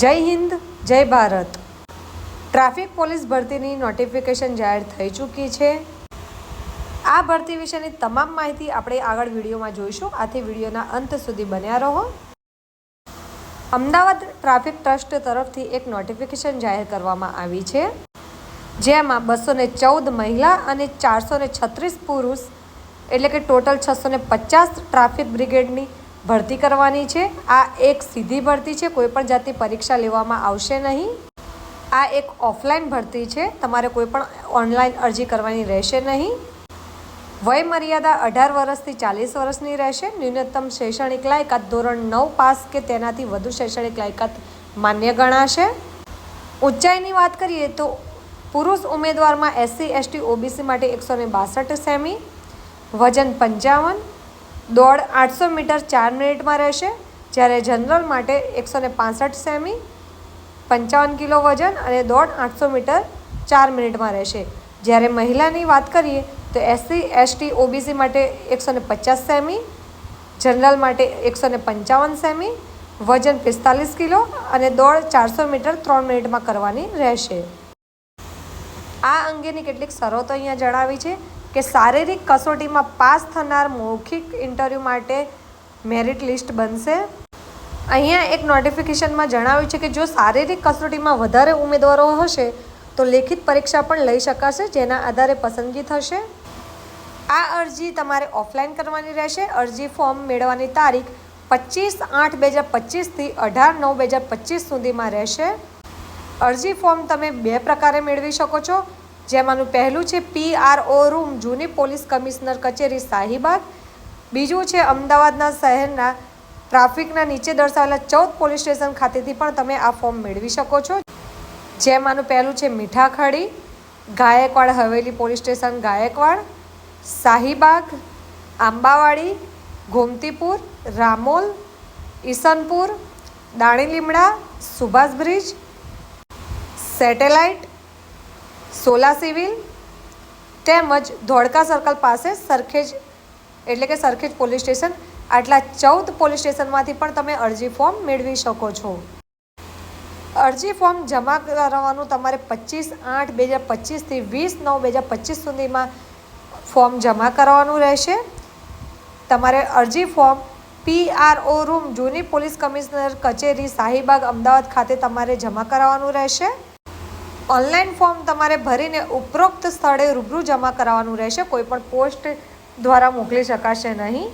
જય હિન્દ, જય Bharat. Traffic police ભરતીની નોટિફિકેશન જાહેર થઈ ચૂકી છે। આ ભરતી વિશેની તમામ માહિતી આપણે આગળ વિડીયોમાં જોઈશું, આથી વિડીયોના અંત સુધી બન્યા રહો। અમદાવાદ ટ્રાફિક ટ્રસ્ટ તરફથી એક નોટિફિકેશન જાહેર કરવામાં આવી છે, જેમાં 214 મહિલા અને 436 પુરુષ એટલે કે ટોટલ 650 ટ્રાફિક બ્રિગેડની ભરતી કરવાની છે। આ એક સીધી ભરતી છે, કોઈપણ જાતની પરીક્ષા લેવામાં આવશે નહીં। આ એક ઓફલાઈન ભરતી છે, તમારે કોઈપણ ઓનલાઈન અરજી કરવાની રહેશે નહીં। વય મર્યાદા 18 વર્ષથી 40 વર્ષની રહેશે। ન્યૂનતમ શૈક્ષણિક લાયકાત ધોરણ 9 પાસ કે તેનાથી વધુ શૈક્ષણિક લાયકાત માન્ય ગણાશે। ઊંચાઈની વાત કરીએ તો પુરુષ ઉમેદવારમાં SC ST OBC માટે 162 સેમી, વજન 55, દોડ 800 મીટર 4 મિનિટમાં રહેશે, જ્યારે જનરલ માટે 165 સેમી, 55 કિલો વજન અને દોડ 800 મીટર 4 મિનિટમાં રહેશે। જ્યારે મહિલાની વાત કરીએ તો SC ST OBC માટે 150 સેમી, જનરલ માટે 155 સેમી, વજન 45 કિલો અને દોડ 400 મીટર 3 મિનિટમાં કરવાની રહેશે। આ અંગેની કેટલીક શરતો અહીંયા જણાવી છે કે શારીરિક કસોટીમાં પાસ થનાર મૌખિક ઇન્ટરવ્યૂ માટે મેરિટ લિસ્ટ બનશે। અહીંયા એક નોટિફિકેશનમાં જણાવ્યું છે કે જો શારીરિક કસોટીમાં વધારે ઉમેદવારો હશે તો લેખિત પરીક્ષા પણ લઈ શકાશે, જેના આધારે પસંદગી થશે। આ અરજી તમારે ઓફલાઈન કરવાની રહેશે। અરજી ફોર્મ મેળવવાની તારીખ 25/8/2025 થી 18/9/2025 સુધીમાં રહેશે। અરજી ફોર્મ તમે બે પ્રકારે મેળવી શકો છો, જેમાંનું પહેલું છે PRO રૂમ જૂની પોલીસ કમિશનર કચેરી શાહીબાગ, બીજું છે અમદાવાદના શહેરના ટ્રાફિકના નીચે દર્શાવેલા 14 પોલીસ સ્ટેશન ખાતેથી પણ તમે આ ફોર્મ મેળવી શકો છો, જેમાંનું પહેલું છે મીઠાખડી, ગાયકવાડ હવેલી પોલીસ સ્ટેશન ગાયકવાડ, શાહીબાગ, આંબાવાડી, ગોમતીપુર, રામોલ, ઈસનપુર, દાણી લીમડા, Subhash bridge, satellite, Sola civil તેમજ ધોળકા સર્કલ પાસે સરખેજ એટલે કે સરખેજ પોલીસ સ્ટેશન, આટલા 14 પોલીસ સ્ટેશનમાંથી પણ તમે અરજી ફોર્મ મેળવી શકો છો। અરજી ફોર્મ જમા કરવાનું તમારે 25/8/2025 થી 20/9/2025 સુધીમાં ફોર્મ જમા કરવાનું રહેશે। તમારે અરજી ફોર્મ PRO રૂમ જૂની પોલીસ કમિશનર કચેરી શાહીબાગ અમદાવાદ ખાતે તમારે જમા કરાવવાનું રહેશે। ઓનલાઈન ફોર્મ તમારે ભરીને ઉપરોક્ત સ્થળે રૂબરૂ જમા કરાવવાનું રહેશે, કોઈપણ પોસ્ટ દ્વારા મોકલી શકાશે નહીં।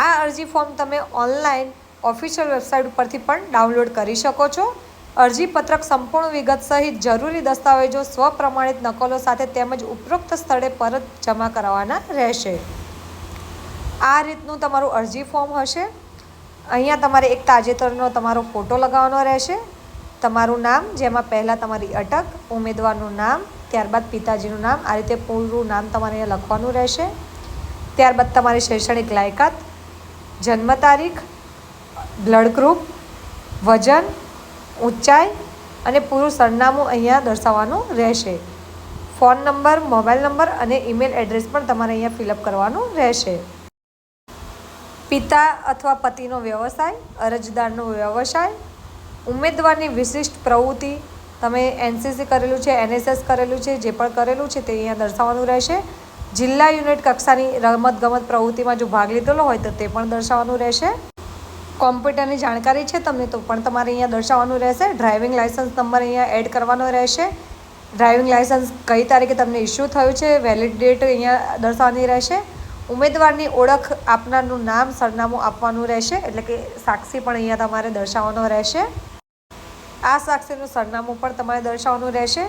આ અરજી ફોર્મ તમે ઓનલાઈન ઓફિશિયલ વેબસાઇટ ઉપરથી પણ ડાઉનલોડ કરી શકો છો। અરજીપત્રક સંપૂર્ણ વિગત સહિત જરૂરી દસ્તાવેજો સ્વપ્રમાણિત નકલો સાથે તેમજ ઉપરોક્ત સ્થળે પરત જમા કરાવવાના રહેશે। આ રીતનું તમારું અરજી ફોર્મ હશે। અહીંયા તમારે એક તાજેતરનો તમારો ફોટો લગાવવાનો રહેશે, તમારું નામ, જેમાં પહેલાં તમારી અટક, ઉમેદવારનું નામ, ત્યારબાદ પિતાજીનું નામ, આ રીતે પૂરું નામ તમારે અહીંયા લખવાનું રહેશે। ત્યારબાદ તમારી શૈક્ષણિક લાયકાત, જન્મ તારીખ, બ્લડ ગ્રુપ, વજન, ઊંચાઈ અને પૂરું સરનામું અહીંયા દર્શાવવાનું રહેશે। ફોન નંબર, મોબાઈલ નંબર અને ઈમેલ એડ્રેસ પણ તમારે અહીંયા ફિલઅપ કરવાનું રહેશે। પિતા અથવા પતિનો વ્યવસાય, અરજદારનો વ્યવસાય, ઉમેદવારની વિશિષ્ટ પ્રવૃત્તિ, તમે NCC કરેલું છે, NSS કરેલું છે, જે પણ કરેલું છે તે અહીંયા દર્શાવવાનું રહેશે। જિલ્લા યુનિટ કક્ષાની રમતગમત પ્રવૃત્તિમાં જો ભાગ લીધેલો હોય તો તે પણ દર્શાવવાનું રહેશે। કોમ્પ્યુટરની જાણકારી છે તમને તો પણ તમારે અહીંયા દર્શાવવાનું રહેશે। ડ્રાઇવિંગ લાઇસન્સ નંબર અહીંયા એડ કરવાનો રહેશે। ડ્રાઇવિંગ લાઇસન્સ કઈ તારીખે તમને ઇસ્યુ થયું છે, વેલિડ ડેટ અહીંયા દર્શાવવાની રહેશે। ઉમેદવારની ઓળખ આપનારનું નામ, સરનામું આપવાનું રહેશે, એટલે કે સાક્ષી પણ અહીંયા તમારે દર્શાવવાનો રહેશે। આ સાક્ષીનું સરનામું પણ તમારે દર્શાવવાનું રહેશે।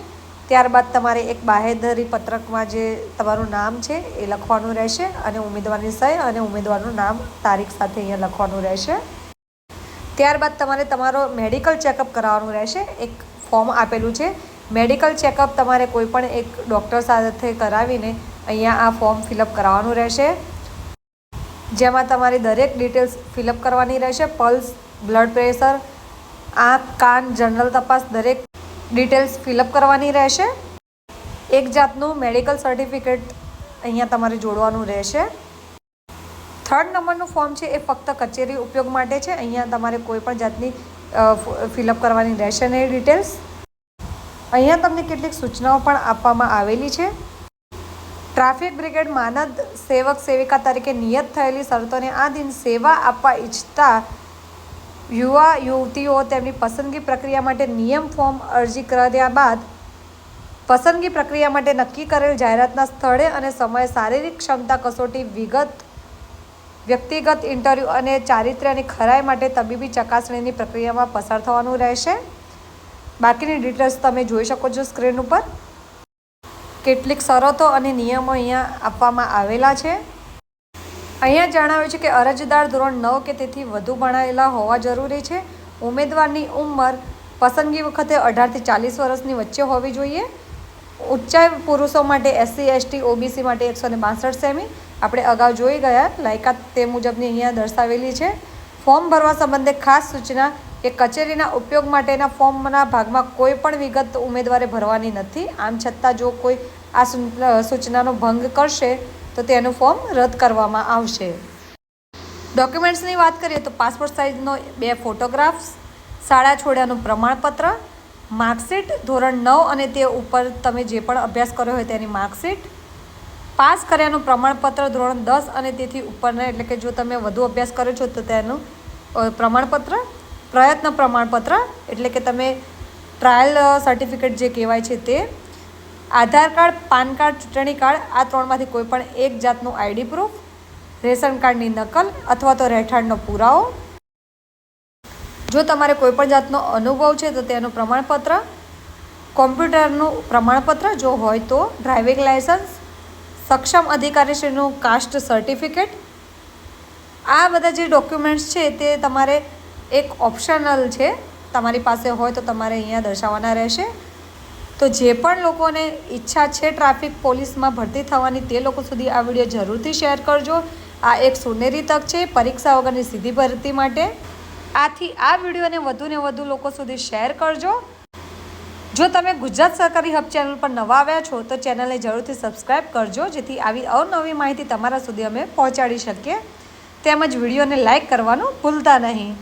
ત્યારબાદ તમારે એક બાહેધરી પત્રકમાં જે તમારું નામ છે એ લખવાનું રહેશે અને ઉમેદવારની સહી અને ઉમેદવારનું નામ, તારીખ સાથે અહીંયા લખવાનું રહેશે। ત્યારબાદ તમારે તમારો મેડિકલ ચેકઅપ કરાવવાનું રહેશે। એક ફોર્મ આપેલું છે, મેડિકલ ચેકઅપ તમારે કોઈપણ એક ડૉક્ટર સાથે કરાવીને અહીંયા આ ફોર્મ ફિલઅપ કરાવવાનું રહેશે, જેમાં તમારી દરેક ડિટેલ્સ ફિલઅપ કરવાની રહેશે। પલ્સ, બ્લડ પ્રેશર, આંખ, કાન, જનરલ તપાસ, દરેક ડિટેલ્સ ફિલઅપ કરવાની રહેશે। એક જાતનું મેડિકલ સર્ટિફિકેટ અહીંયા તમારે જોડવાનું રહેશે। 3rd નંબરનું ફોર્મ છે એ ફક્ત કચેરી ઉપયોગ માટે છે। અહીંયા તમારે કોઈ પણ જાતની ફિલઅપ કરવાની રહેશે ને ડિટેલ્સ. અહીંયા તમને કેટલીક સૂચનાઓ પણ આપવામાં આવેલી છે. ટ્રાફિક બ્રિગેડ માનદ સેવક સેવિકા તરીકે નિયત થયેલી શરતોને આધીન સેવા આપવા ઈચ્છતા યુવા યુવતીઓ તેમની પસંદગી પ્રક્રિયા માટે નિયમ ફોર્મ અરજી કર્યા બાદ પસંદગી પ્રક્રિયા માટે નક્કી કરેલ જાહેરાતના સ્થળે અને સમયે શારીરિક ક્ષમતા કસોટી, વ્યક્તિગત ઇન્ટરવ્યૂ અને ચારિત્ર્યની ખરાઈ માટે તબીબી ચકાસણીની પ્રક્રિયામાં પસાર થવાનું રહેશે. બાકીની ડિટેલ્સ તમે જોઈ શકો છો સ્ક્રીન ઉપર. કેટલીક શરતો અને નિયમો અહીંયા આપવામાં આવેલા છે. અહીંયા જણાવ્યું છે કે અરજદાર ધોરણ 9 કે તેથી વધુ ભણાયેલા હોવા જરૂરી છે. ઉમેદવારની ઉંમર પસંદગી વખતે 18 થી 40 વર્ષની વચ્ચે હોવી જોઈએ. ઊંચાઈ પુરુષો માટે SC ST OBC માટે 162 સેમી. આપણે અગાઉ જોઈ ગયા લાયકાત તે મુજબની અહીંયા દર્શાવેલી છે. ફોર્મ ભરવા સંબંધે ખાસ સૂચના કે કચેરીના ઉપયોગ માટેના ફોર્મના ભાગમાં કોઈ પણ વિગત ઉમેદવારે ભરવાની નથી. આમ છતાં જો કોઈ આ સૂચનાનો ભંગ કરશે તો તેનું ફોર્મ રદ કરવામાં આવશે. ડોક્યુમેન્ટ્સની વાત કરીએ તો પાસપોર્ટ સાઇઝનો 2 ફોટોગ્રાફ્સ, શાળા છોડ્યાનું પ્રમાણપત્ર, માર્કશીટ, ધોરણ 9 અને તે ઉપર તમે જે પણ અભ્યાસ કર્યો હોય તેની માર્કશીટ, પાસ કર્યાનું પ્રમાણપત્ર ધોરણ 10 અને તેથી ઉપરના, એટલે કે જો તમે વધુ અભ્યાસ કર્યો છો તો તેનું પ્રમાણપત્ર, પ્રયત્ન પ્રમાણપત્ર એટલે કે તમે ટ્રાયલ સર્ટિફિકેટ જે કહેવાય છે તે, આધાર કાર્ડ, પાન કાર્ડ, ચૂંટણી કાર્ડ, આ 3માંથી કોઈ પણ એક જાતનું ID પ્રૂફ, રેશન કાર્ડની નકલ અથવા તો રહેઠાણનો પુરાવો. જો તમારે કોઈપણ જાતનો અનુભવ છે તો તેનું પ્રમાણપત્ર, કોમ્પ્યુટરનું પ્રમાણપત્ર જો હોય તો, ડ્રાઇવિંગ લાયસન્સ, સક્ષમ અધિકારીશ્રીનું કાસ્ટ સર્ટિફિકેટ. આ બધા જે ડોક્યુમેન્ટ્સ છે તે તમારે એક ઓપ્શનલ છે, તમારી પાસે હોય તો તમારે અહીંયા દર્શાવવાના રહેશે. તો જે પણ લોકોને ઈચ્છા છે ટ્રાફિક પોલીસમાં ભરતી થવાની તે લોકો સુધી આ વિડીયો જરૂરથી શેર કરજો. આ એક સોનેરી તક છે પરીક્ષા વગરની સીધી ભરતી માટે. આથી આ વિડીયોને વધુને વધુ લોકો સુધી શેર કરજો. જો તમે ગુજરાત સરકારી હબ ચેનલ પર નવા આવ્યા છો તો ચેનલને જરૂરથી સબસ્ક્રાઈબ કરજો, જેથી આવી અવનવી માહિતી તમારા સુધી અમે પહોંચાડી શકીએ. તેમજ વિડીયોને લાઇક કરવાનું ભૂલતા નહીં.